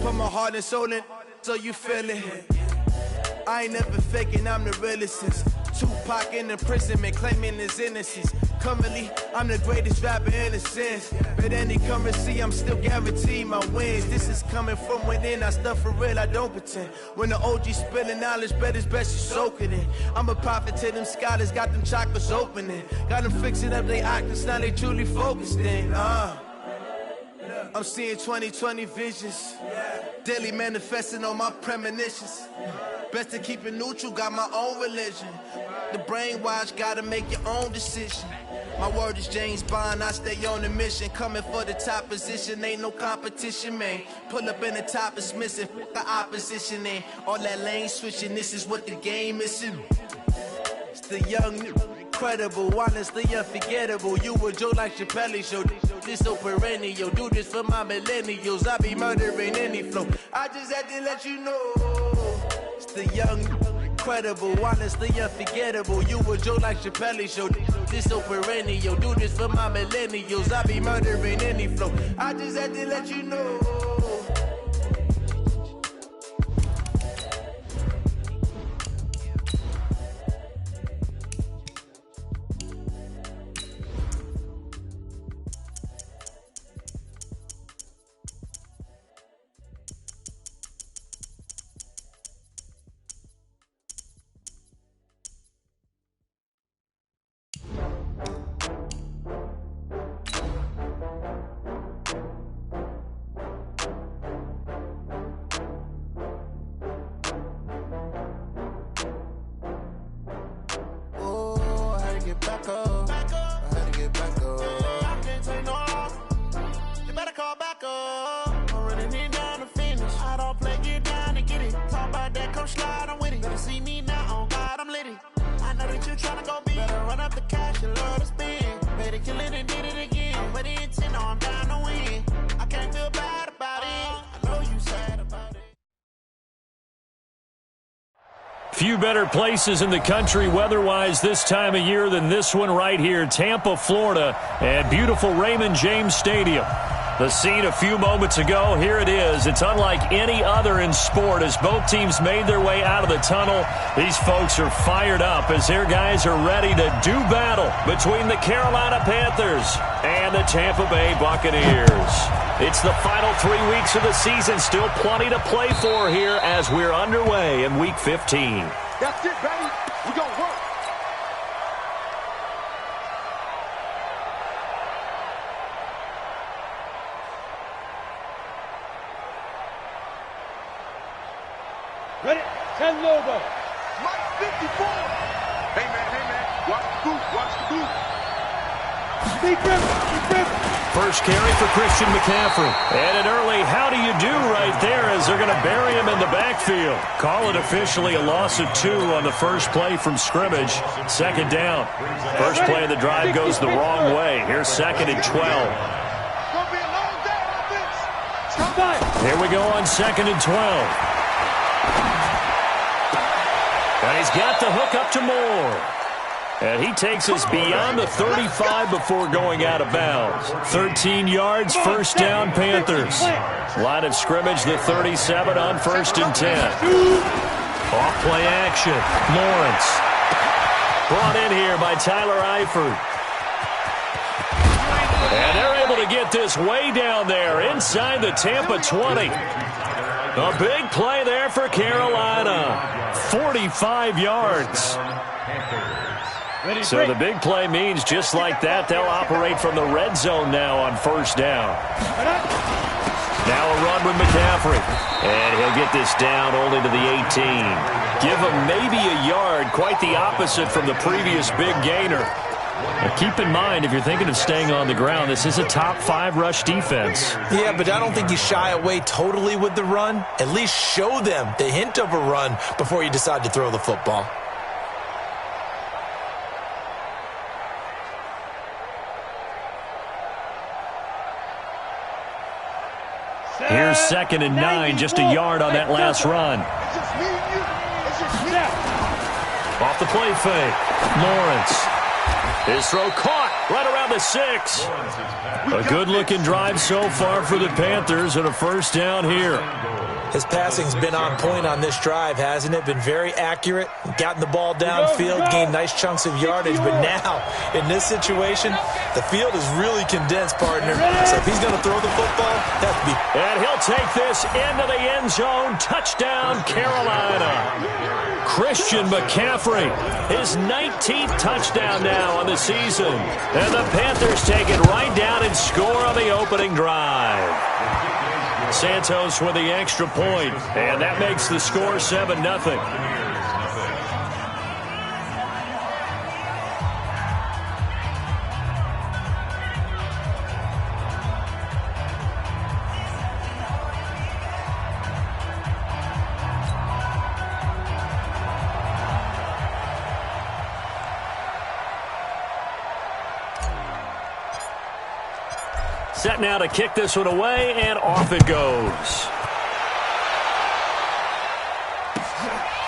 Put my heart and soul in, so you feel it. I ain't never faking, I'm the realest since Tupac in imprisonment, claiming his innocence. Currently, I'm the greatest rapper in a sense. But any currency, I'm still guaranteed my wins. This is coming from within, I stuff for real, I don't pretend. When the OG spilling knowledge, bet it's best you soak it in. I'm a prophet to them scholars, got them chakras opening. Got them fixing up their octaves, now they truly focused in. I'm seeing 2020 visions, daily manifesting on my premonitions. Best to keep it neutral, got my own religion. The brainwash, gotta make your own decision. My word is James Bond, I stay on a mission. Coming for the top position, ain't no competition, man. Pull up in the top, it's missing, fuck the opposition, and all that lane switching, this is what the game is. It's the young, incredible, honestly unforgettable. You a Joe like Chappelle show, this so perennial. Do this for my millennials, I be murdering any flow. I just had to let you know. It's the young, incredible, honestly unforgettable. You a Joe like Chappelle show, this so perennial. Do this for my millennials, I be murdering any flow. I just had to let you know. Back up. I had to get back up. I can't take no loss. You better call back up. I'm running it down to finish. I don't play, get down to get it. Talk about that, come slide, I'm with it. Better see me now, on God, I'm litty. I know that you tryna go big. Better run up the cash, you love to spend. Better kill it and did it again. I'm with the intent, no, I'm down to win. I can't feel bad about it. I know you sad about it. Few better places in the country weather-wise this time of year than this one right here, Tampa, Florida, at beautiful Raymond James Stadium. The scene a few moments ago, here it is. It's unlike any other in sport as both teams made their way out of the tunnel. These folks are fired up as their guys are ready to do battle between the Carolina Panthers and the Tampa Bay Buccaneers. It's the final 3 weeks of the season. Still plenty to play for here as we're underway in Week 15. That's it, baby. We're going to work. Ready? Send over. Mike 54. Hey, man. Watch the boot. Watch the boot. Deep rip. First carry for Christian McCaffrey. And an early how do you do right there as they're going to bury him in the backfield. Call it officially a loss of 2 on the first play from scrimmage. Second down. First play of the drive goes the wrong way. Here's 2nd and 12. Here we go on 2nd and 12. And he's got the hook up to Moore. And he takes us beyond the 35 before going out of bounds. 13 yards, first down, Panthers. Line of scrimmage, the 37 on 1st and 10. Off play action. Lawrence. Brought in here by Tyler Eifert. And they're able to get this way down there inside the Tampa 20. A big play there for Carolina. 45 yards. So the big play means just like that, they'll operate from the red zone now on 1st down. Now a run with McCaffrey. And he'll get this down only to the 18. Give him maybe a yard, quite the opposite from the previous big gainer. Now keep in mind, if you're thinking of staying on the ground, this is a top 5 rush defense. Yeah, but I don't think you shy away totally with the run. At least show them the hint of a run before you decide to throw the football. Here's 2nd and 9, just a yard on that last run. Off the play fake. Lawrence. His throw caught. right around the 6. A good-looking drive so far for the Panthers and a first down here. His passing's been on point on this drive, hasn't it? Been very accurate, gotten the ball downfield, gained nice chunks of yardage. But now, in this situation, the field is really condensed, partner. So if he's going to throw the football, that has to be. And he'll take this into the end zone. Touchdown, Carolina. Christian McCaffrey, his 19th touchdown now on the season. And the Panthers take it right down and score on the opening drive. Santos with the extra point, and that makes the score 7-0. Set now to kick this one away, and off it goes.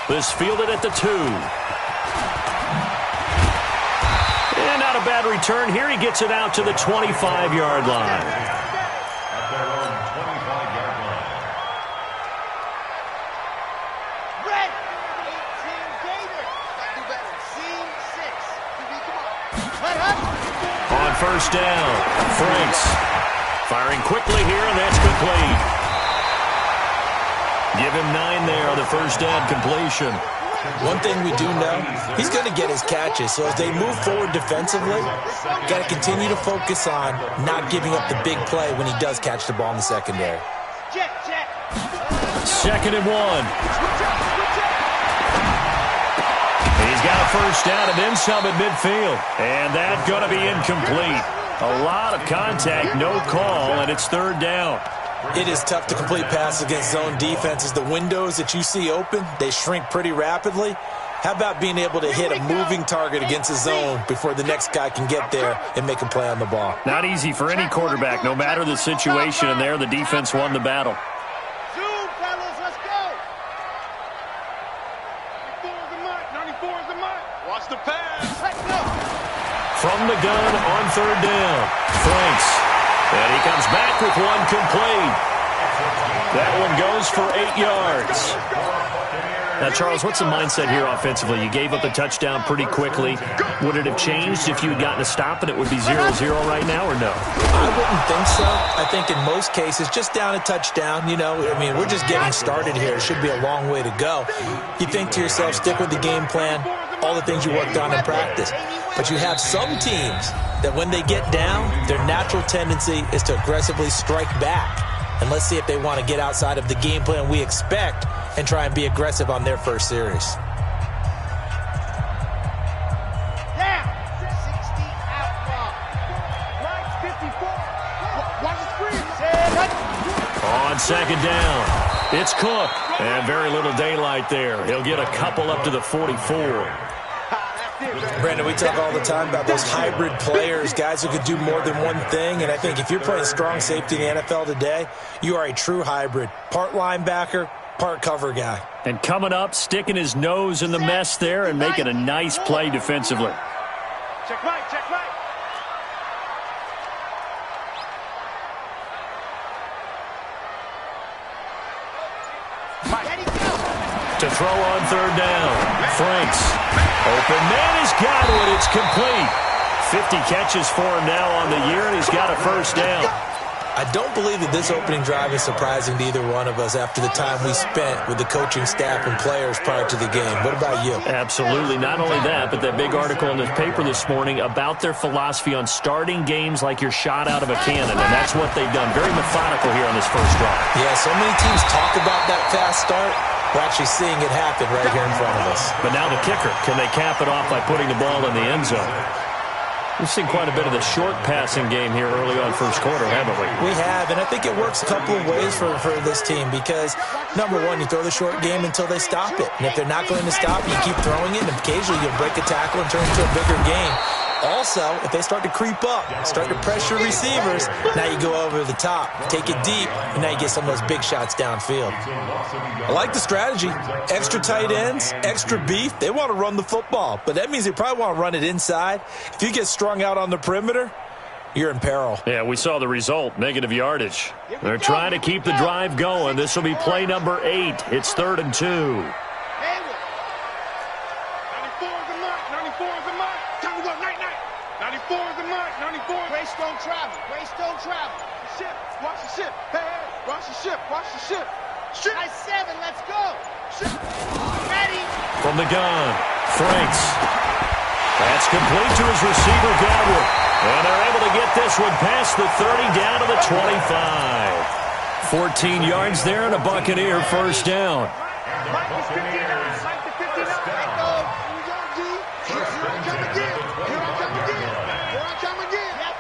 This fielded at the 2. And not a bad return here. He gets it out to the 25-yard line. On first down, Franks firing quickly here, and that's complete. Give him 9 there on the first down completion. One thing we do know, he's going to get his catches. So as they move forward defensively, got to continue to focus on not giving up the big play when he does catch the ball in the secondary. 2nd and 1. He's got a first down and then some at midfield. And that's going to be incomplete. A lot of contact, no call, and it's 3rd down. It is tough to complete passes against zone defenses. The windows that you see open, they shrink pretty rapidly. How about being able to hit a moving target against a zone before the next guy can get there and make a play on the ball? Not easy for any quarterback, no matter the situation, and there the defense won the battle. Zoom, fellas, let's go. 94 is the mark. 94 is the mark. Watch the pass. Let's go. From the gun on 3rd down, Franks. And he comes back with one complete. That one goes for 8 yards. Now, Charles, what's the mindset here offensively? You gave up the touchdown pretty quickly. Would it have changed if you had gotten a stop and it would be 0-0 right now, or no? I wouldn't think so. I think in most cases, just down a touchdown, you know, I mean, we're just getting started here. It should be a long way to go. You think to yourself, stick with the game plan, all the things you worked on in practice. But you have some teams that when they get down, their natural tendency is to aggressively strike back. And let's see if they want to get outside of the game plan we expect and try and be aggressive on their first series. Down. 60 out ball. Right, 54. Watch the screen. On 2nd down, it's Cook. And very little daylight there. He'll get a couple up to the 44. Brandon, we talk all the time about those hybrid players, guys who could do more than one thing. And I think if you're playing strong safety in the NFL today, you are a true hybrid. Part linebacker, part cover guy. And coming up, sticking his nose in the mess there and making a nice play defensively. Check right, check right. To throw on 3rd down, Franks. Open man has got it. It's complete. 50 catches for him now on the year, and he's got a first down. I don't believe that this opening drive is surprising to either one of us after the time we spent with the coaching staff and players prior to the game. What about you? Absolutely. Not only that, but that big article in the paper this morning about their philosophy on starting games like you're shot out of a cannon, and that's what they've done. Very methodical here on this first drive. Yeah, so many teams talk about that fast start. We're actually seeing it happen right here in front of us. But now the kicker. Can they cap it off by putting the ball in the end zone? We've seen quite a bit of the short passing game here early on first quarter, haven't we? We have, and I think it works a couple of ways for this team because, number one, you throw the short game until they stop it. And if they're not going to stop it, you keep throwing it, and occasionally you'll break a tackle and turn it into a bigger game. Also, if they start to creep up, start to pressure receivers, now you go over the top, take it deep, and now you get some of those big shots downfield. I like the strategy. Extra tight ends, extra beef. They want to run the football, but that means they probably want to run it inside. If you get strung out on the perimeter, you're in peril. Yeah, we saw the result, negative yardage. They're trying to keep the drive going. This will be play number 8. It's 3rd and 2. 94 is the mark. 94 is the mark. Time to go. Night, night. 94 is the mark. 94. Grace don't travel. Grace don't travel. Ship. Watch the ship. Hey, hey. Watch the ship. Watch the ship. Ship. High 7. Let's go. Ship. Ready. From the gun, Franks. That's complete to his receiver, Godwin. And they're able to get this one past the 30 down to the 25. 14 yards there and a Buccaneer first down. Mike is 59. Mike to 59. Let go. Here we go, G. Here I come again. Here I come again. Here I come again. Yep.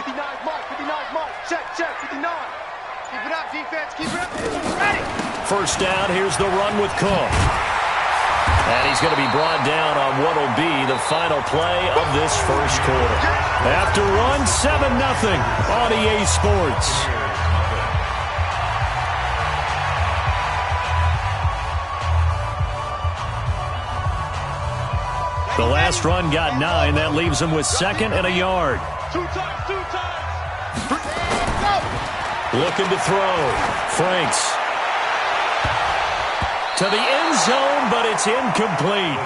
59's Mike. 59's Mike. Check, check. 59. Keep it up, defense. Keep it up. Ready. First down, here's the run with Cook. And he's going to be brought down on what will be the final play of this first quarter. After run, 7-0 on EA Sports. The last run got 9. That leaves him with 2nd and a yard. 2 times, 2 times. Looking to throw. Franks. To the end zone, but it's incomplete.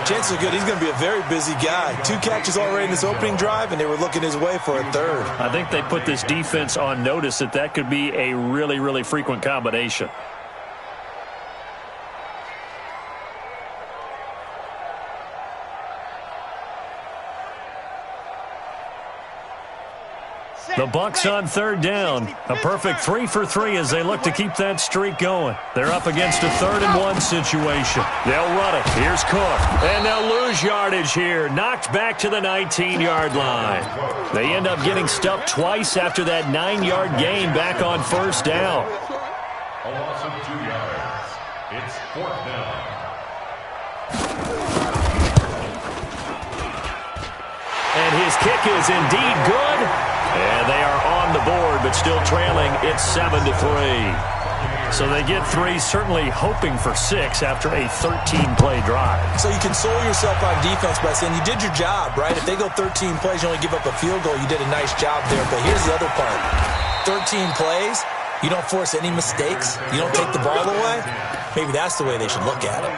Chances are good he's going to be a very busy guy. 2 catches already in this opening drive, and they were looking his way for a 3rd. I think they put this defense on notice that could be a really, really frequent combination. The Bucs on 3rd down. A perfect 3 for 3 as they look to keep that streak going. They're up against a 3rd and 1 situation. They'll run it. Here's Cook. And they'll lose yardage here. Knocked back to the 19-yard line. They end up getting stuffed twice after that 9-yard gain back on 1st down. A loss of 2 yards. It's 4th down. And his kick is indeed good. And they are on the board, but still trailing. It's 7-3. So they get 3, certainly hoping for 6 after a 13-play drive. So you console yourself on defense by saying you did your job, right? If they go 13 plays, you only give up a field goal, you did a nice job there. But here's the other part. 13 plays, you don't force any mistakes, you don't take the ball away. Maybe that's the way they should look at it.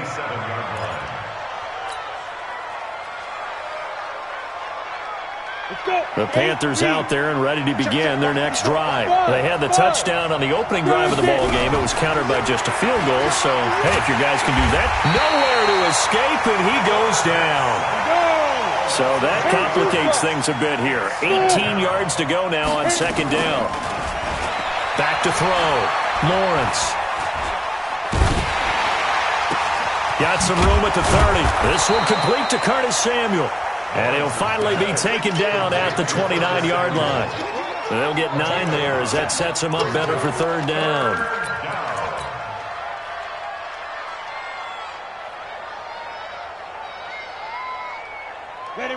The Panthers out there and ready to begin their next drive. They had the touchdown on the opening drive of the ball game. It was countered by just a field goal. So, hey, if your guys can do that, nowhere to escape, and he goes down. So that complicates things a bit here. 18 yards to go now on 2nd down. Back to throw. Lawrence. Got some room at the 30. This one complete to Curtis Samuel. And he'll finally be taken down at the 29-yard line. They'll get 9 there as that sets him up better for 3rd down.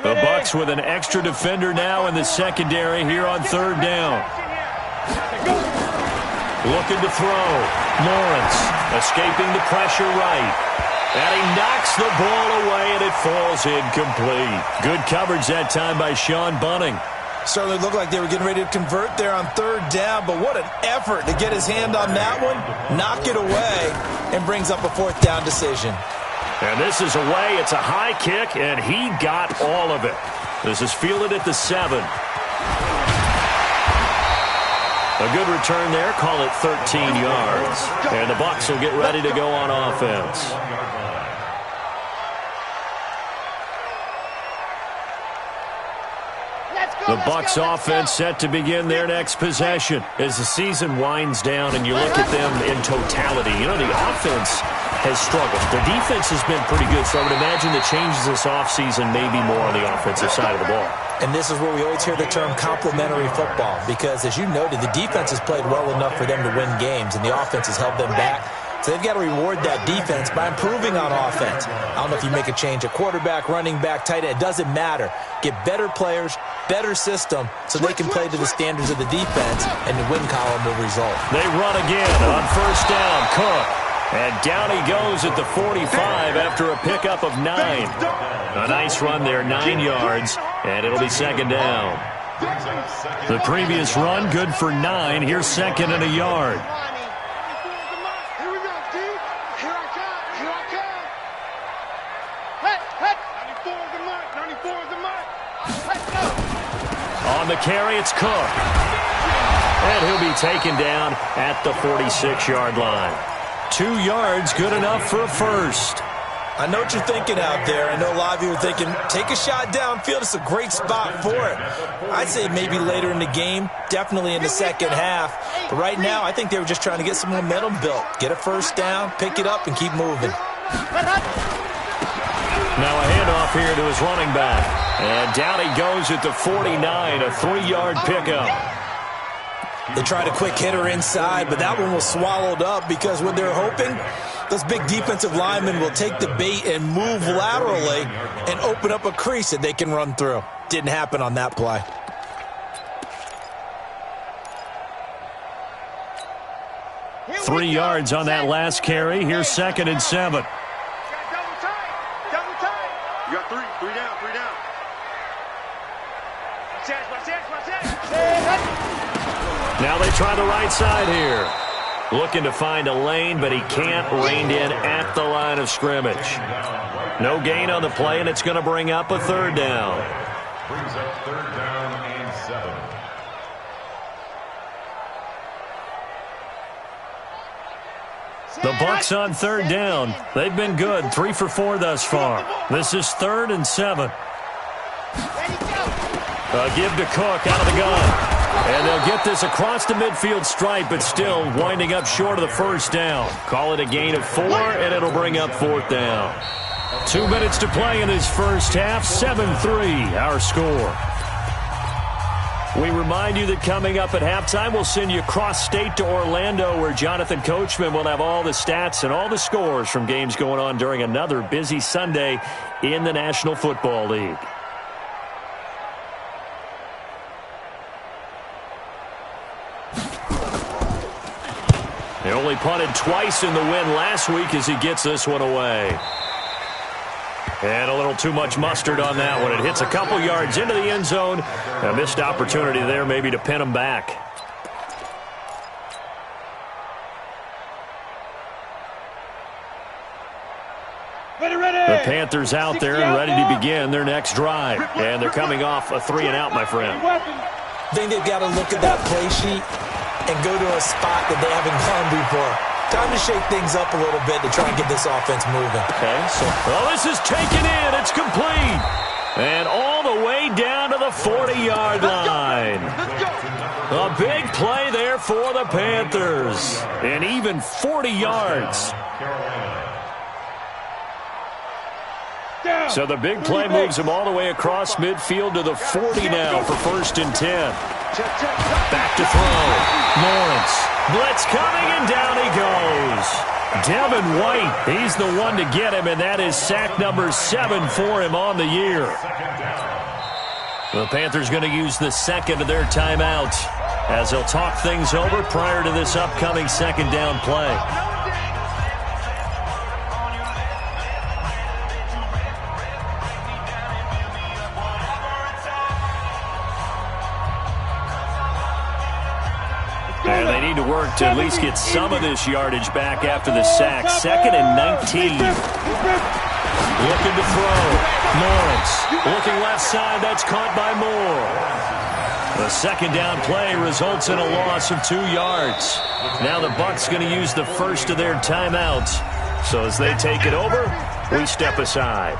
The Bucs with an extra defender now in the secondary here on 3rd down. Looking to throw. Lawrence escaping the pressure right. And he knocks the ball away, and it falls incomplete. Good coverage that time by Sean Bunting. Certainly looked like they were getting ready to convert there on 3rd down, but what an effort to get his hand on that one, knock it away, and brings up a 4th down decision. And this is away. It's a high kick, and he got all of it. This is fielded at the 7. A good return there. Call it 13 yards. And the Bucs will get ready to go on offense. The Bucs offense set to begin their next possession as the season winds down and you look at them in totality. You know, the offense has struggled. The defense has been pretty good, so I would imagine the changes this offseason may be more on the offensive side of the ball. And this is where we always hear the term complementary football because, as you noted, the defense has played well enough for them to win games, and the offense has held them back. So they've got to reward that defense by improving on offense. I don't know if you make a change at quarterback, running back, tight end. It doesn't matter. Get better players, better system, so they can play to the standards of the defense, and the win column will result. They run again on first down. Cook. And down he goes at the 45 after a pickup of 9. A nice run there, 9 yards, and it'll be second down. The previous run, good for 9. Here's second and a yard. On the carry, it's Cook. And he'll be taken down at the 46-yard line. 2 yards, good enough for a first. I know what you're thinking out there. I know a lot of you are thinking, take a shot downfield. It's a great spot for it. I'd say maybe later in the game, definitely in the second half. But right now, I think they were just trying to get some momentum built. Get a first down, pick it up, and keep moving. Now a handoff here to his running back. And down he goes at the 49, a 3-yard pickup. They tried a quick hitter inside, but that one was swallowed up because what they're hoping, those big defensive linemen will take the bait and move laterally and open up a crease that they can run through. Didn't happen on that play. Here 3 yards on that last carry. Here's second and 7. Double tight. You got 3 down, 3 down. Watch that. Now they try the right side here. Looking to find a lane, but he can't. Reined in at the line of scrimmage. No gain on the play, and it's going to bring up a third down. Brings up third down and 7. The Bucs on third down. They've been good, 3 for 4 thus far. This is 3rd and 7. A give to Cook out of the gun. And they'll get this across the midfield stripe, but still winding up short of the first down. Call it a gain of 4, and it'll bring up 4th down. 2 minutes to play in this first half, 7-3 our score. We remind you that coming up at halftime, we'll send you cross-state to Orlando, where Jonathan Coachman will have all the stats and all the scores from games going on during another busy Sunday in the National Football League. They only punted twice in the win last week as he gets this one away. And a little too much mustard on that one. It hits a couple yards into the end zone. A missed opportunity there maybe to pin him back. The Panthers out there and ready to begin their next drive. And they're coming off a 3-and-out, my friend. I think they've got to look at that play sheet and go to a spot that they haven't gone before. Time to shake things up a little bit to try and get this offense moving. Okay, so this is taken in. It's complete. And all the way down to the 40-yard line. A big play there for the Panthers. And even 40 yards. So the big play moves him all the way across midfield to the 40 now for 1st and 10. Back to throw. Lawrence. Blitz coming, and down he goes. Devin White, he's the one to get him, and that is sack number 7 for him on the year. The Panthers going to use the second of their timeout as they'll talk things over prior to this upcoming second down play. And they need to work to at least get some of this yardage back after the sack. 2nd and 19. Looking to throw. Lawrence looking left side. That's caught by Moore. The second down play results in a loss of 2 yards. Now the Bucs going to use the first of their timeouts. So as they take it over, we step aside.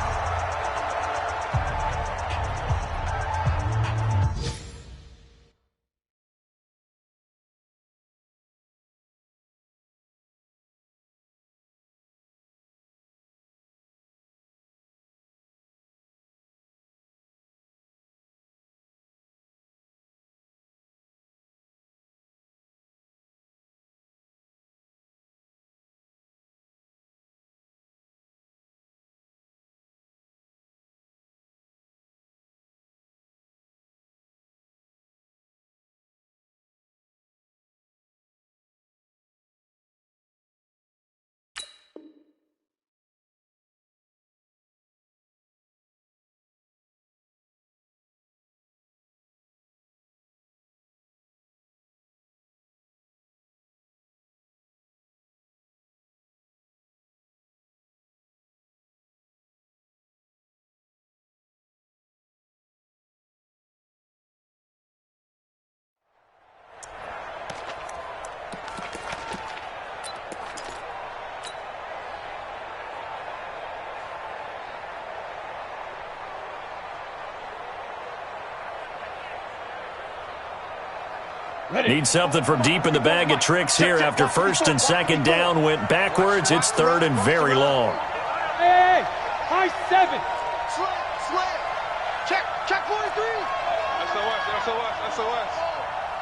Need something from deep in the bag of tricks here after first and second down went backwards. It's third and very long. Hey, high 7. Slam. Check 43.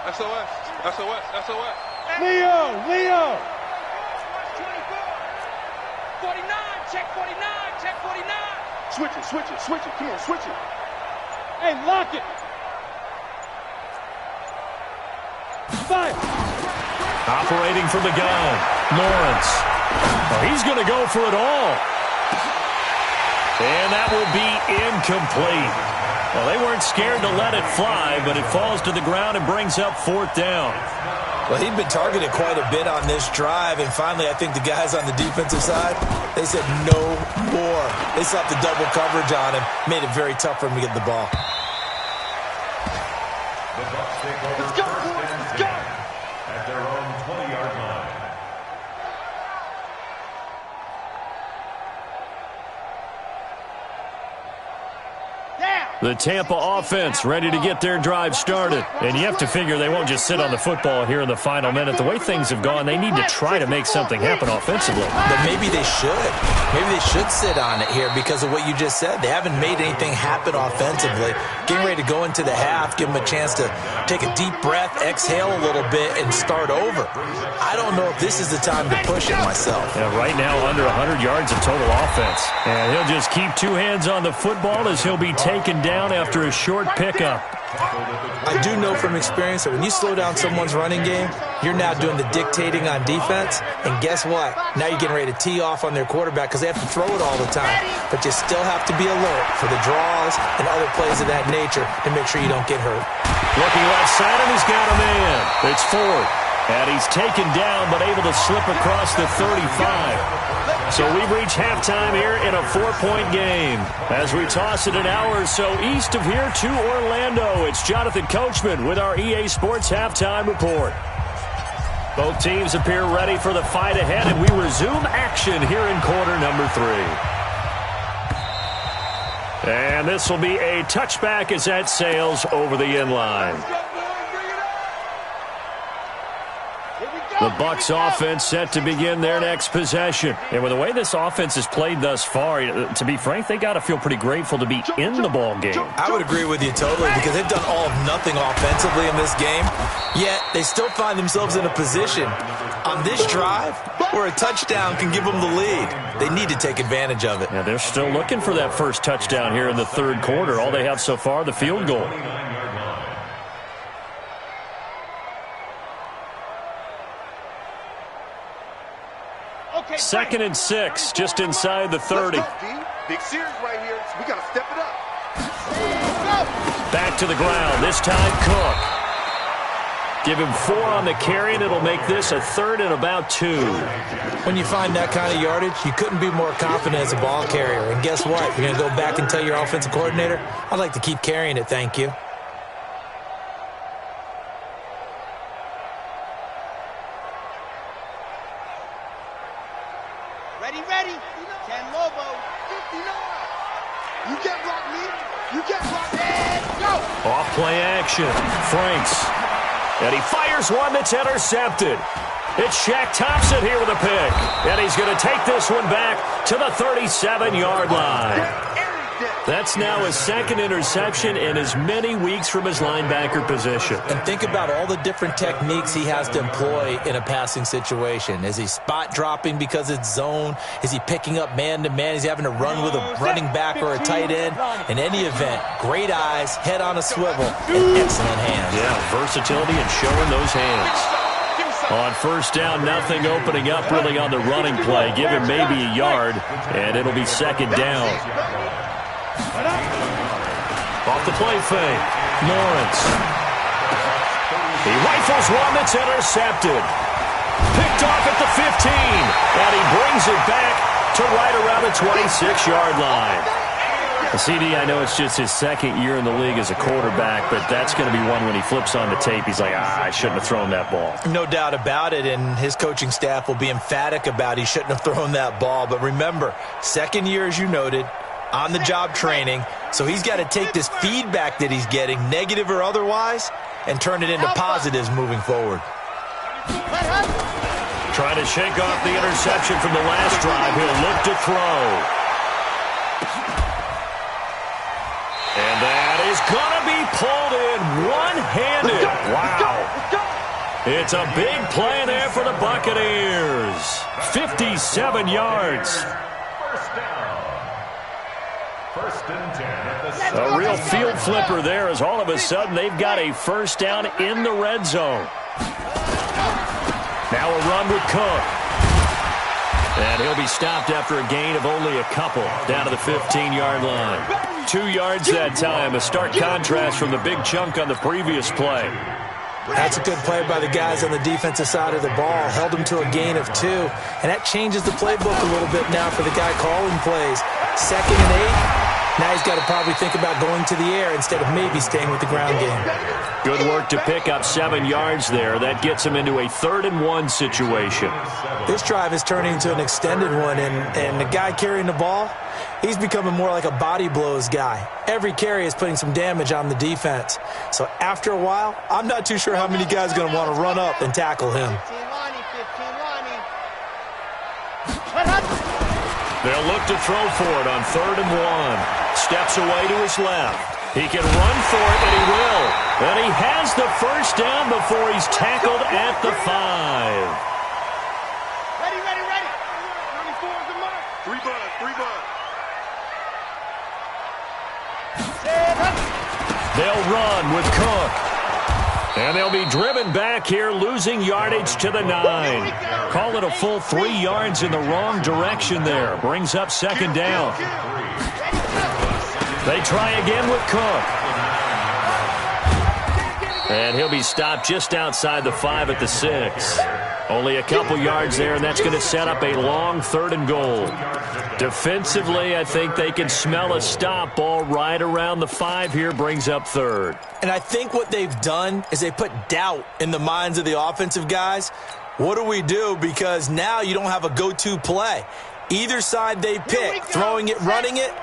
SOS. Leo. 24. 49, check 49. Switch it. Come on, switch it. Hey, lock it. 5. Operating from the gun, Lawrence. Oh, he's going to go for it all. And that will be incomplete. Well, they weren't scared to let it fly, but it falls to the ground and brings up fourth down. Well, he'd been targeted quite a bit on this drive, and finally I think the guys on the defensive side, they said no more. They slapped the double coverage on him, made it very tough for him to get the ball. Let's go. At their own 20-yard line. The Tampa offense ready to get their drive started. And you have to figure they won't just sit on the football here in the final minute. The way things have gone, they need to try to make something happen offensively. But maybe they should. Maybe they should sit on it here because of what you just said. They haven't made anything happen offensively. Getting ready to go into the half, give them a chance to take a deep breath, exhale a little bit, and start over. I don't know if this is the time to push it myself. Yeah, right now under 100 yards of total offense. And he'll just keep two hands on the football as he'll be taken down after a short pickup. I do know from experience that when you slow down someone's running game, you're now doing the dictating on defense. And guess what? Now you're getting ready to tee off on their quarterback because they have to throw it all the time. But you still have to be alert for the draws and other plays of that nature to make sure you don't get hurt. Looking left side, and he's got a man. It's Ford. And he's taken down, but able to slip across the 35. So we've reached halftime here in a 4-point game. As we toss it an hour or so east of here to Orlando, it's Jonathan Coachman with our EA Sports Halftime Report. Both teams appear ready for the fight ahead, and we resume action here in quarter number 3. And this will be a touchback as that sails over the end line. The Bucs offense set to begin their next possession. And with the way this offense has played thus far, to be frank, they got to feel pretty grateful to be in the ball game. I would agree with you totally because they've done all of nothing offensively in this game, yet they still find themselves in a position on this drive where a touchdown can give them the lead. They need to take advantage of it. Yeah, they're still looking for that first touchdown here in the third quarter. All they have so far, the field goal. Second and 6, just inside the 30. Big series right here. So we got to step it up. Back to the ground. This time, Cook. Give him 4 on the carry, and it'll make this a third and about 2. When you find that kind of yardage, you couldn't be more confident as a ball carrier. And guess what? You're going to go back and tell your offensive coordinator, I'd like to keep carrying it, thank you. Ready. 10 Lobo. 59. You get blocked, me. You get blocked. And go. Off play action. Franks. And he fires one that's intercepted. It's Shaq Thompson here with a pick. And he's going to take this one back to the 37-yard line. That's now his second interception in as many weeks from his linebacker position. And think about all the different techniques he has to employ in a passing situation. Is he spot dropping because it's zone? Is he picking up man-to-man? Is he having to run with a running back or a tight end? In any event, great eyes, head on a swivel, and excellent hands. Yeah, versatility and showing those hands. On first down, nothing opening up really on the running play. Give him maybe a yard, and it'll be second down. Off the play fake, Lawrence. He rifles one that's intercepted. Picked off at the 15, and he brings it back to right around the 26-yard line. CD, I know it's just his second year in the league as a quarterback, but that's going to be one when he flips on the tape, he's like, I shouldn't have thrown that ball. No doubt about it, and his coaching staff will be emphatic about he shouldn't have thrown that ball. But remember, second year, as you noted, on-the-job training, so he's got to take this feedback that he's getting, negative or otherwise, and turn it into positives moving forward. Trying to shake off the interception from the last drive. He'll look to throw. And that is going to be pulled in one-handed. Wow. It's a big play there for the Buccaneers. 57 yards. First down. First and 10 at the A real field flipper there as all of a sudden they've got a first down in the red zone. Now a run with Cook. And he'll be stopped after a gain of only a couple down to the 15-yard line. 2 yards that time, a stark contrast from the big chunk on the previous play. That's a good play by the guys on the defensive side of the ball. Held him to a gain of 2. And that changes the playbook a little bit now for the guy calling plays. 2nd and 8. Now he's got to probably think about going to the air instead of maybe staying with the ground game. Good work to pick up 7 yards there. That gets him into a 3rd and 1 situation. This drive is turning into an extended one, and the guy carrying the ball, he's becoming more like a body blows guy. Every carry is putting some damage on the defense. So after a while, I'm not too sure how many guys are going to want to run up and tackle him. They'll look to throw for it on 3rd and 1. Steps away to his left. He can run for it, and he will. And he has the first down before he's tackled at the 5. Ready, ready, ready. 24 is the mark. 3 bud, 3 bud. They'll run with Cook. And they'll be driven back here, losing yardage to the 9. Call it a full 3 yards in the wrong direction there. Brings up 2nd down. They try again with Cook. And he'll be stopped just outside the 5 at the 6. Only a couple yards there, and that's going to set up a long 3rd and goal. Defensively, I think they can smell a stop ball right around the 5 here, brings up 3rd. And I think what they've done is they put doubt in the minds of the offensive guys. What do we do? Because now you don't have a go-to play. Either side they pick, throwing it, running it,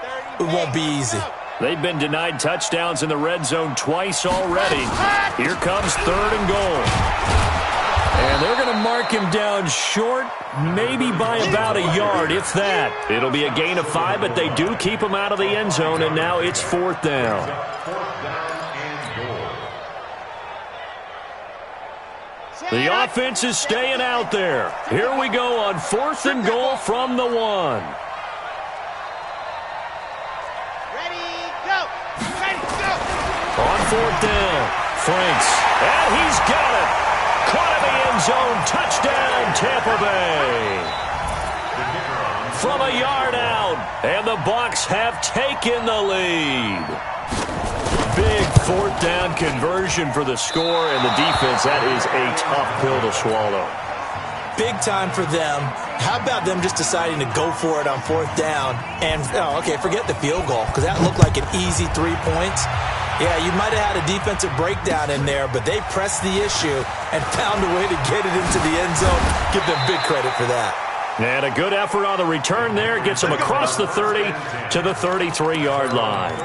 it won't be easy. They've been denied touchdowns in the red zone twice already. Here comes 3rd and goal. And they're going to mark him down short, maybe by about a yard, if that. It'll be a gain of 5, but they do keep him out of the end zone, and now it's 4th down. The offense is staying out there. Here we go on 4th and goal from the 1. Ready, go. Ready, go. On 4th down, Franks, and he's got it. Caught in the end zone, touchdown, Tampa Bay. From a yard out, and the Bucs have taken the lead. Big 4th down conversion for the score, and the defense, that is a tough pill to swallow. Big time for them. How about them just deciding to go for it on 4th down? And, forget the field goal, because that looked like an easy 3 points. Yeah, you might have had a defensive breakdown in there, but they pressed the issue and found a way to get it into the end zone. Give them big credit for that. And a good effort on the return there. Gets them across the 30 to the 33-yard line.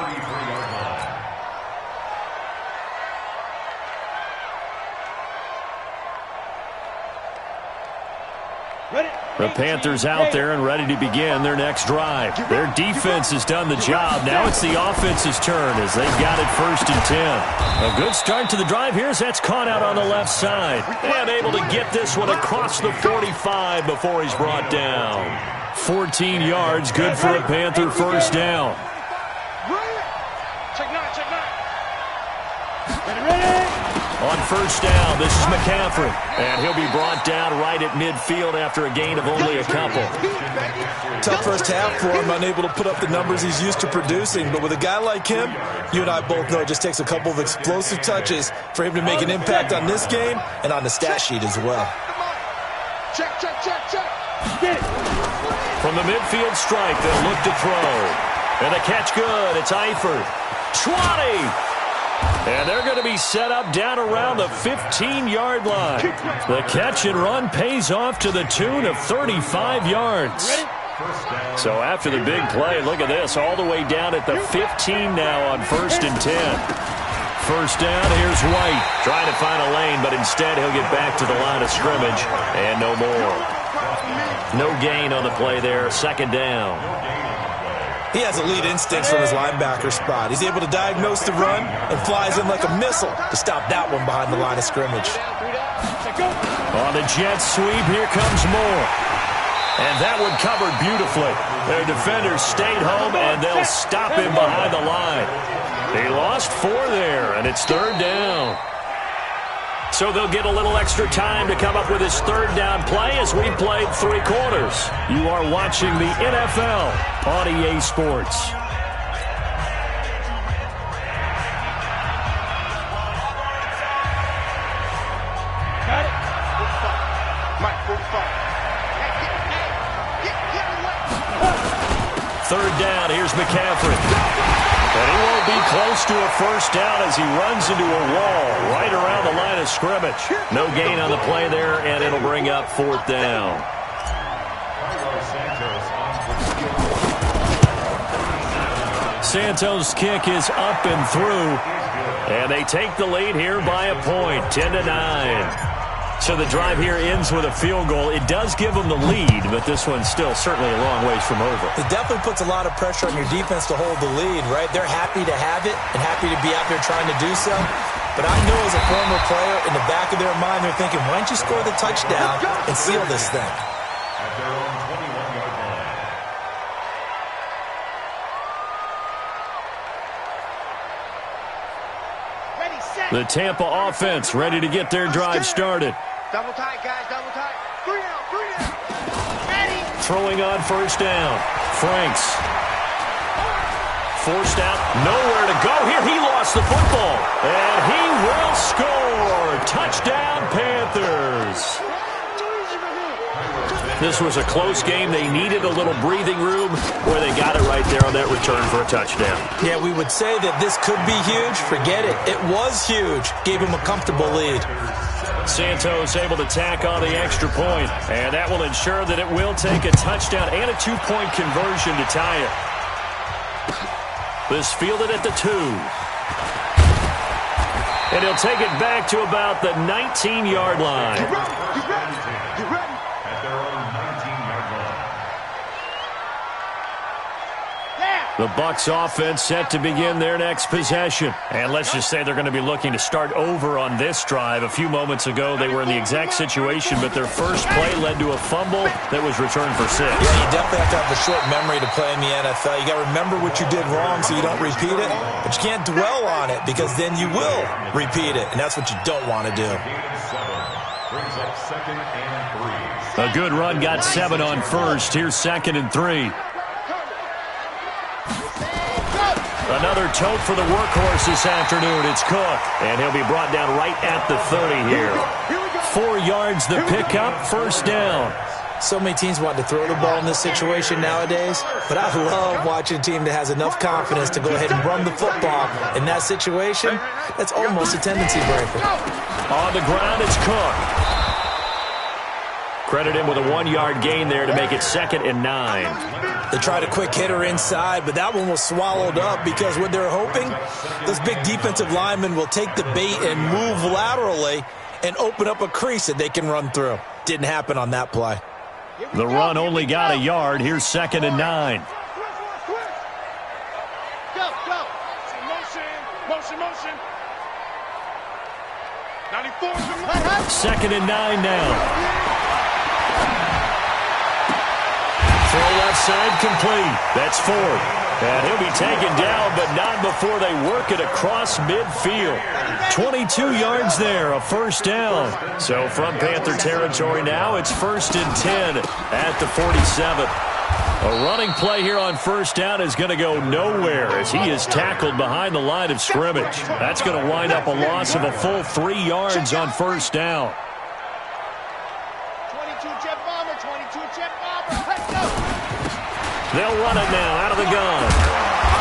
The Panthers out there and ready to begin their next drive. Their defense has done the job. Now it's the offense's turn as they've got it 1st and 10. A good start to the drive here as that's caught out on the left side. And able to get this one across the 45 before he's brought down. 14 yards, good for a Panther first down. Check 9, check 9. Ready, ready. On 1st down, this is McCaffrey. And he'll be brought down right at midfield after a gain of only a couple. Tough first half for him, unable to put up the numbers he's used to producing. But with a guy like him, you and I both know it just takes a couple of explosive touches for him to make an impact on this game and on the stat sheet as well. Check, check, check, check. Get it. From the midfield strike, they'll look to throw. And the catch good. It's Eifert. 20. And they're going to be set up down around the 15-yard line. The catch and run pays off to the tune of 35 yards. So after the big play, look at this, all the way down at the 15 now on 1st and 10. first down. Here's White trying to find a lane, but instead he'll get back to the line of scrimmage and no more. No gain on the play there. Second down. He has elite instincts from his linebacker spot. He's able to diagnose the run and flies in like a missile to stop that one behind the line of scrimmage. On the jet sweep, here comes Moore. And that one covered beautifully. Their defenders stayed home, and they'll stop him behind the line. He lost 4 there, and it's third down. So they'll get a little extra time to come up with his third down play as we played 3 quarters. You are watching the NFL on EA Sports. Got it. Mike, 45. Third down, here's McCaffrey. And he won't be close to a first down as he runs into a wall right around the line of scrimmage. No gain on the play there, and it'll bring up 4th down. Santos' kick is up and through, and they take the lead here by a point, 10-9. So the drive here ends with a field goal. It does give them the lead, but this one's still certainly a long ways from over. It definitely puts a lot of pressure on your defense to hold the lead, right? They're happy to have it and happy to be out there trying to do so. But I know as a former player, in the back of their mind, they're thinking, why don't you score the touchdown and seal this thing? At their own 21-yard line. The Tampa offense ready to get their drive started. Double tight, guys, double tight. 3 down. Ready. Throwing on first down. Franks. Forced out. Nowhere to go here. He lost the football. And he will score. Touchdown, Panthers. This was a close game. They needed a little breathing room where they got it right there on that return for a touchdown. Yeah, we would say that this could be huge. Forget it. It was huge. Gave him a comfortable lead. Santos able to tack on the extra point, and that will ensure that it will take a touchdown and a 2-point conversion to tie it. This fielded at the 2. And he'll take it back to about the 19-yard line. You ready? At their own 19-yard line. The Bucs offense set to begin their next possession. And let's just say they're going to be looking to start over on this drive. A few moments ago, they were in the exact situation, but their first play led to a fumble that was returned for 6. Yeah, you definitely have to have a short memory to play in the NFL. You got to remember what you did wrong so you don't repeat it, but you can't dwell on it because then you will repeat it, and that's what you don't want to do. Brings up 2nd and 3. A good run got 7 on first. Here's 2nd and 3. Another tote for the workhorse this afternoon. It's Cook, and he'll be brought down right at the 30 here. 4 yards the pickup, first down. So many teams want to throw the ball in this situation nowadays, but I love watching a team that has enough confidence to go ahead and run the football. In that situation, that's almost a tendency breaker. On the ground, it's Cook. Credit him with a 1-yard gain there to make it 2nd and 9. They tried a quick hitter inside, but that one was swallowed up because what they're hoping, those big defensive linemen will take the bait and move laterally and open up a crease that they can run through. Didn't happen on that play. The run only got a yard. Here's 2nd and 9. Go. Motion. 94 is the mark. 2nd and 9 now. Throw left side complete. That's Ford. And he'll be taken down, but not before they work it across midfield. 22 yards there, a first down. So from Panther territory now, it's 1st and 10 at the 47. A running play here on first down is going to go nowhere as he is tackled behind the line of scrimmage. That's going to wind up a loss of a full 3 yards on first down. 22 jet bomber, 22 jet bomber. Let's go. They'll run it now out of the gun.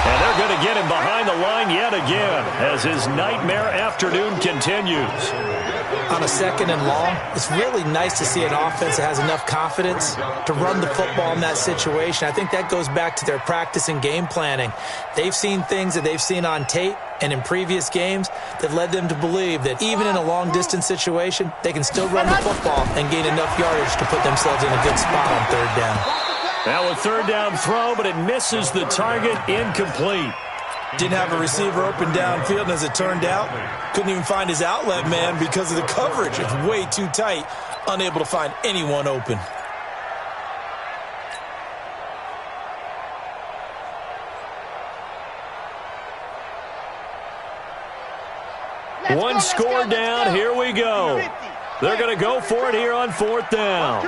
And they're going to get him behind the line yet again as his nightmare afternoon continues. On a 2nd and long, it's really nice to see an offense that has enough confidence to run the football in that situation. I think that goes back to their practice and game planning. They've seen things that they've seen on tape and in previous games that led them to believe that even in a long-distance situation, they can still run the football and gain enough yardage to put themselves in a good spot on 3rd down. Now a 3rd down throw, but it misses the target, incomplete. Didn't have a receiver open downfield, and as it turned out, couldn't even find his outlet man because of the coverage. It's way too tight, unable to find anyone open. One score down, here we go. They're going to go for it here on 4th down.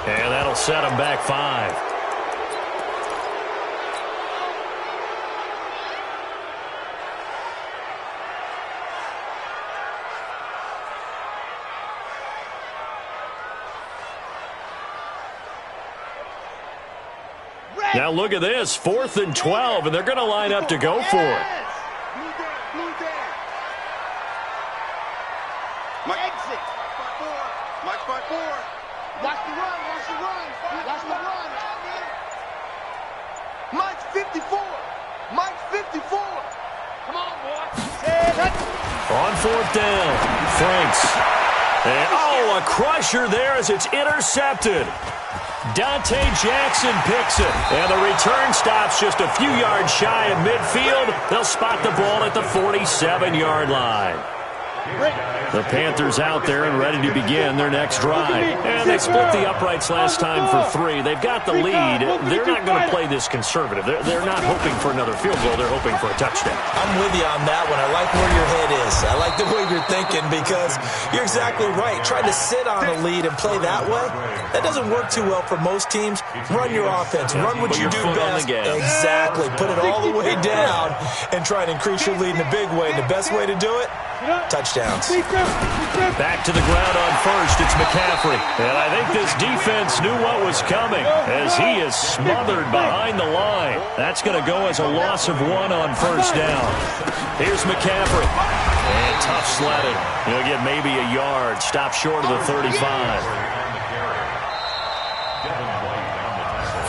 And that'll set him back 5. Now look at this, 4th and 12, and they're going to line up to go for it. Exit. Mike 5-4. Watch the run. Watch the run. Watch the run. Mike's 54. Mike's 54. Come on, boy. On 4th down, Franks. And, a crusher there as it's intercepted. Dante Jackson picks it, and the return stops just a few yards shy of midfield. They'll spot the ball at the 47-yard line. The Panthers out there and ready to begin their next drive. And they split the uprights last time for 3. They've got the lead. They're not going to play this conservative. They're not hoping for another field goal. They're hoping for a touchdown. I'm with you on that one. I like where your head is. I like the way you're thinking because you're exactly right. Trying to sit on a lead and play that way, that doesn't work too well for most teams. Run your offense. Run what you do best. Exactly. Put it all the way down and try to increase your lead in a big way. And the best way to do it, touchdowns. Back to the ground on 1st, it's McCaffrey. And I think this defense knew what was coming as he is smothered behind the line. That's going to go as a loss of 1 on 1st down. Here's McCaffrey. And tough sledding. He'll get maybe a yard. Stop short of the 35.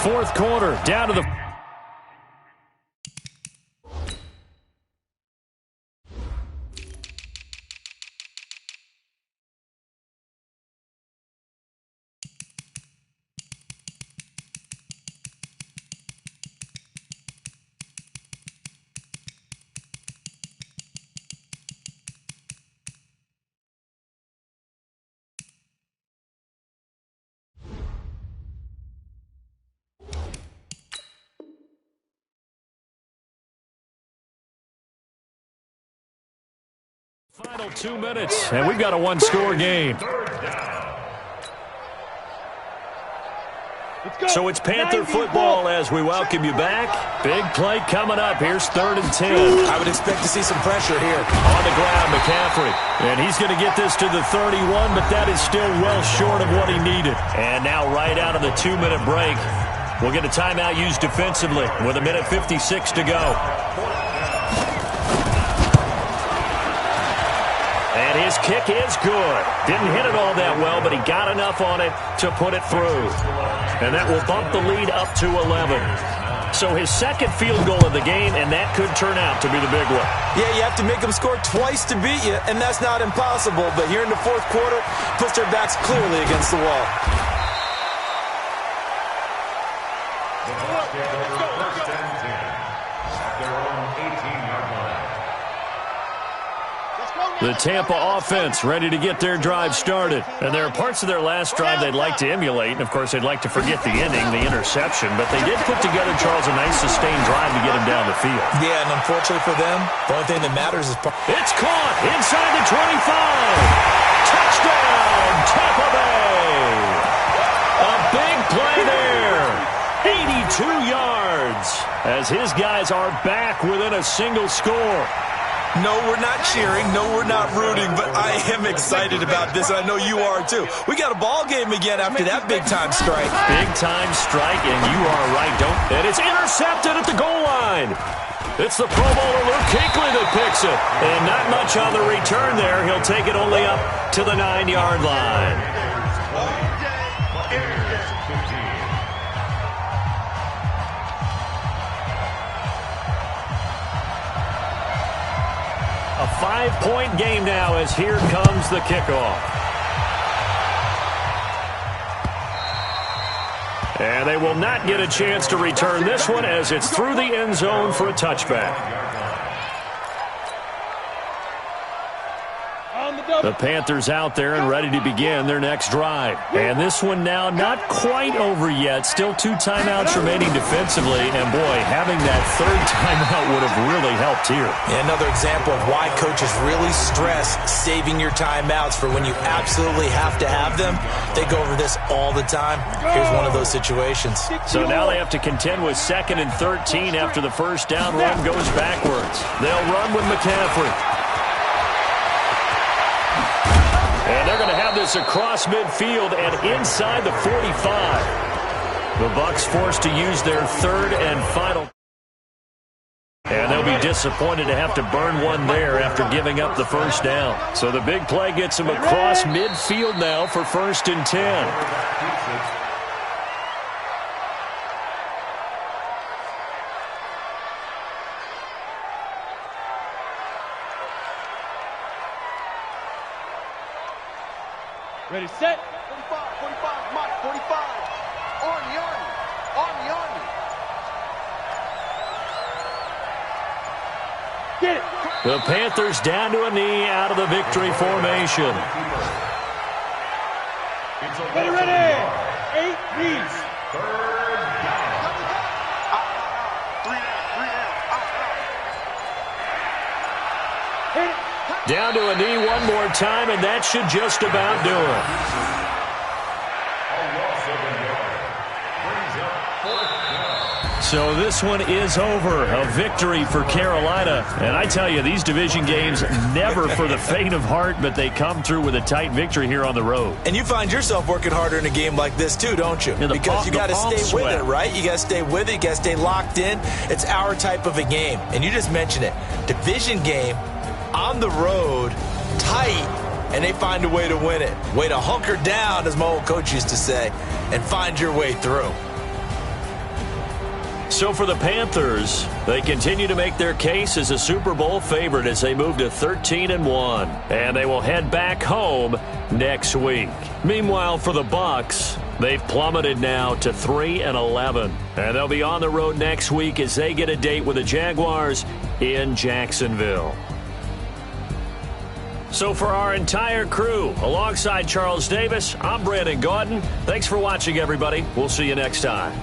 4th quarter, down to the... Final 2 minutes, and we've got a 1-score game. So it's Panther football as we welcome you back. Big play coming up. Here's 3rd and 10. I would expect to see some pressure here. On the ground, McCaffrey. And he's going to get this to the 31, but that is still well short of what he needed. And now right out of the 2-minute break, we'll get a timeout used defensively with 1:56 to go. And his kick is good. Didn't hit it all that well, but he got enough on it to put it through. And that will bump the lead up to 11. So his 2nd field goal of the game, and that could turn out to be the big one. Yeah, you have to make them score twice to beat you, and that's not impossible. But here in the 4th quarter, puts their backs clearly against the wall. The Tampa offense ready to get their drive started. And there are parts of their last drive they'd like to emulate. And, of course, they'd like to forget the ending, the interception. But they did put together, Charles, a nice sustained drive to get him down the field. Yeah, and unfortunately for them, the only thing that matters is... It's caught inside the 25. Touchdown, Tampa Bay. A big play there. as his guys are back within a single score. No, we're not cheering. No, we're not rooting, but I am excited about this, and I know you are too. We got a ball game again after that big-time strike. Big-time strike, and you are right. And it's intercepted at the goal line. It's the Pro Bowler Luke Kuechly that picks it. And not much on the return there. He'll take it only up to the 9-yard line. A 5-point game now as here comes the kickoff. And they will not get a chance to return this one as it's through the end zone for a touchback. The Panthers out there and ready to begin their next drive. And this one now not quite over yet. Still 2 timeouts remaining defensively. And, boy, having that 3rd timeout would have really helped here. Yeah, another example of why coaches really stress saving your timeouts for when you absolutely have to have them. They go over this all the time. Here's one of those situations. So now they have to contend with 2nd and 13 after the first down run goes backwards. They'll run with McCaffrey. And they're going to have this across midfield and inside the 45. The Bucs forced to use their 3rd and final. And they'll be disappointed to have to burn one there after giving up the first down. So the big play gets them across midfield now for 1st and 10. Ready, set. 45, 45, Mike, 45. Arnie. Get it. The Panthers down to a knee out of the victory formation. Ready. 8 knees. 3rd down. Hit it. Down to a knee one more time, and that should just about do it. So this one is over. A victory for Carolina. And I tell you, these division games, never for the faint of heart, but they come through with a tight victory here on the road. And you find yourself working harder in a game like this too, don't you? Because you got to stay with it, right? You got to stay with it. You got to stay locked in. It's our type of a game. And you just mentioned it. Division game, on the road, tight, and they find a way to win it. Way to hunker down, as my old coach used to say, and find your way through. So for the Panthers, they continue to make their case as a Super Bowl favorite as they move to 13-1. And they will head back home next week. Meanwhile, for the Bucs, they've plummeted now to 3-11. And they'll be on the road next week as they get a date with the Jaguars in Jacksonville. So for our entire crew, alongside Charles Davis, I'm Brandon Gaudin. Thanks for watching, everybody. We'll see you next time.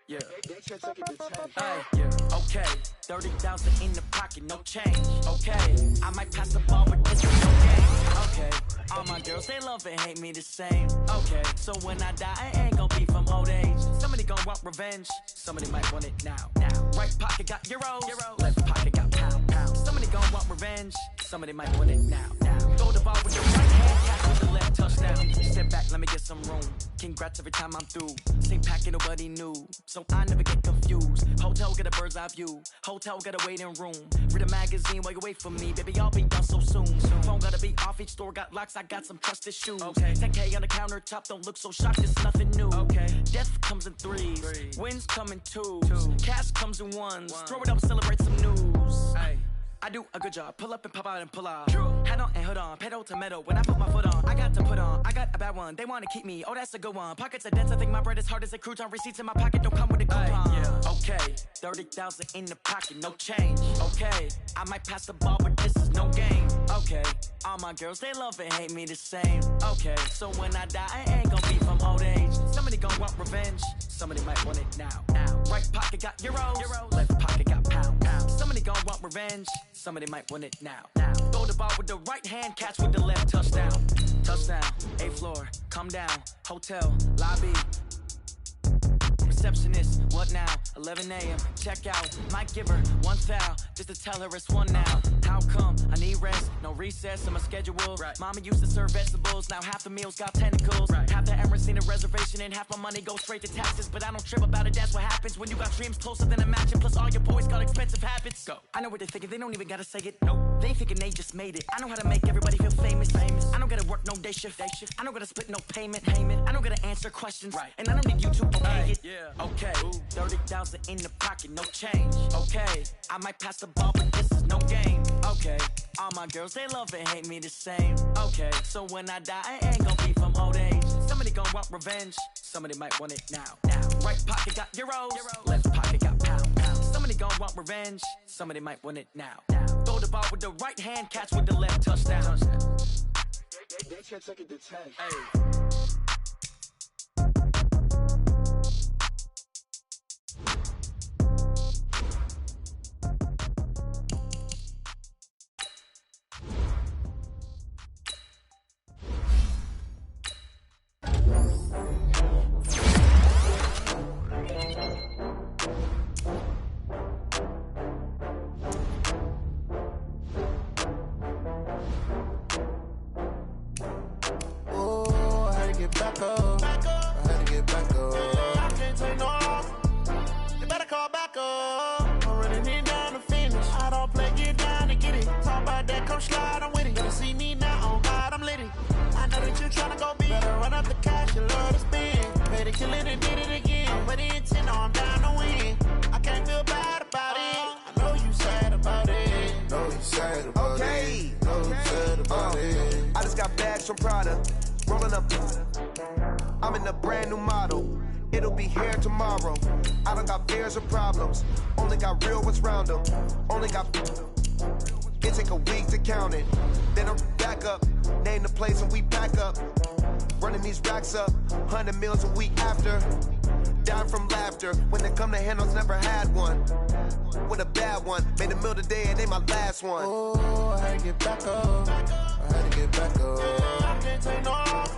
Yeah. Hey, yeah. Okay. 30,000 in the pocket, no change. Okay. I might pass the ball, but this is no game. Okay. All my girls, they love and hate me the same. Okay. So when I die, I ain't gonna be from old age. Somebody gonna want revenge. Somebody might want it now. Right pocket got euros. Left pocket got pound. Somebody gonna want revenge. Somebody might want it now. Throw the ball with your right hand, catch with the left touchdown. Step back, let me get some room. Congrats every time I'm through. Same packet, nobody knew. So I never get confused. Hotel, get a bird's eye view. Hotel, got a waiting room. Read a magazine while you wait for me. Baby, I'll be done so soon. Phone gotta be off, each store got locks. I got some trusted shoes. 10K on the countertop, don't look so shocked, it's nothing new. Death comes in threes. Wins come in twos. Cash comes in ones. Throw it up, celebrate some news. I do a good job. Pull up and pop out and pull out. Head on and hood on, pedal to metal. When I put my foot on, I got to put on. I got a bad one, they wanna keep me. Oh, that's a good one. Pockets are dense, I think my bread is hard as a crouton. Receipts in my pocket don't come with a coupon. Yeah. Okay, 30,000 in the pocket, no change. Okay, I might pass the ball, but this is no game. Okay, all my girls, they love and hate me the same. Okay, so when I die, I ain't gonna be from old age. Somebody gon' want revenge, somebody might want it now. Right pocket got euros, left pocket got pounds. Somebody gon' want revenge, somebody might want it now. Throw the ball with the right hand, catch with the left, touchdown. Touchdown, 8th floor, come down, hotel, lobby. Receptionist, what now? 11 a.m. check out. Might give her one foul just to tell her it's one now. How come? I need rest, no recess in my schedule. Right. Mama used to serve vegetables, now half the meals got tentacles. Right. Half the Emirates need a reservation and half my money goes straight to taxes. But I don't trip about it, that's what happens when you got dreams closer than a match. Plus all your boys got expensive habits. Go. I know what they're thinking, they don't even gotta say it. Nope. They ain't thinking they just made it. I know how to make everybody feel famous. I don't gotta work no day shift. I don't gotta split no payment. I don't gotta answer questions. Right. And I don't need you to okay it. Yeah. Okay, 30,000 in the pocket, no change. Okay, I might pass the ball, but this is no game. Okay, all my girls, they love and hate me the same. Okay, so when I die, I ain't gonna be from old age. Somebody gon' want revenge, somebody might want it now. Right pocket got euros, left pocket got pounds. Somebody gon' want revenge, somebody might want it now. Throw the ball with the right hand, catch with the left, touchdown. They can't take it to 10. Hey. From Prada, rolling up. I'm in a brand new model. It'll be here tomorrow. I don't got fears or problems. Only got real what's round them. Only got. It take a week to count it. Then I'm back up. Name the place and we back up. Running these racks up. 100 meals a week after. Dying from laughter. When it come to handles, never had one. With a bad one. Made a meal today and they my last one. Oh, I had to get back up. I had to get back up. I can't take no loss.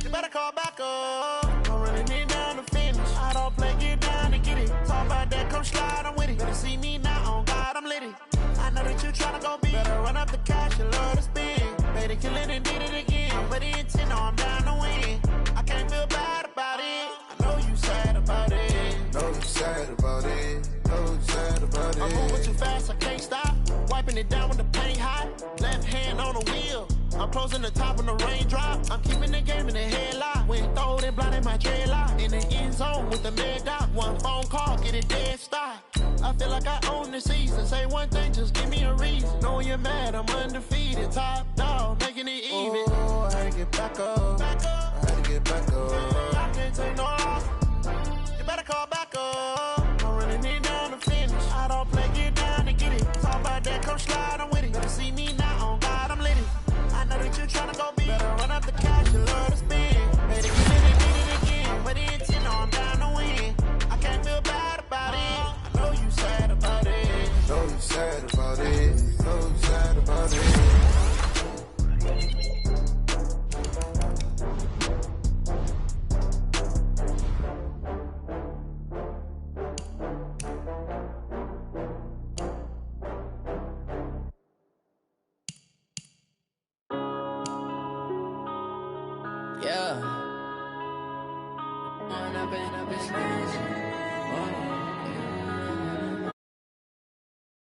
You better call back up. I'm running it down to finish. I don't play, get down to get it. Talk about that, come slide, I'm with it. Better see me now, on God, I'm litty. I know that you tryna go big. Better run up the cash, you love to spend. Better kill it and did it again. But the intent, no, I'm down to win. I can't feel bad about it. I know you sad about it. Know you sad about it. Know you sad about it. I'm moving too fast, I can't stop. Wiping it down with the paint hot. Left hand on the wheel. I'm closing the top when the raindrop. I'm keeping the game in the headlock. When throwed and blinded my dreadlock. In the end zone with the mad dot. One phone call, get it dead stop. I feel like I own the season. Say one thing, just give me a reason. Knowing you're mad, I'm undefeated. Top dog, making it even. Oh, I had to get back up. I had to get back up. I can't take no loss. You better call back up. I'm running it down to finish. I don't play, get down to get it. Talk about that, come slide, I'm with it. Better see me now, on God, I'm litty. I know that you tryna go big. Better run up the cash, you love to spend. Better get it and did it again. But the intent, no, I'm down to win. I can't feel bad about it. I know you sad about it. Know you sad about it. Know you sad about it. Yeah. Run up in a bitch.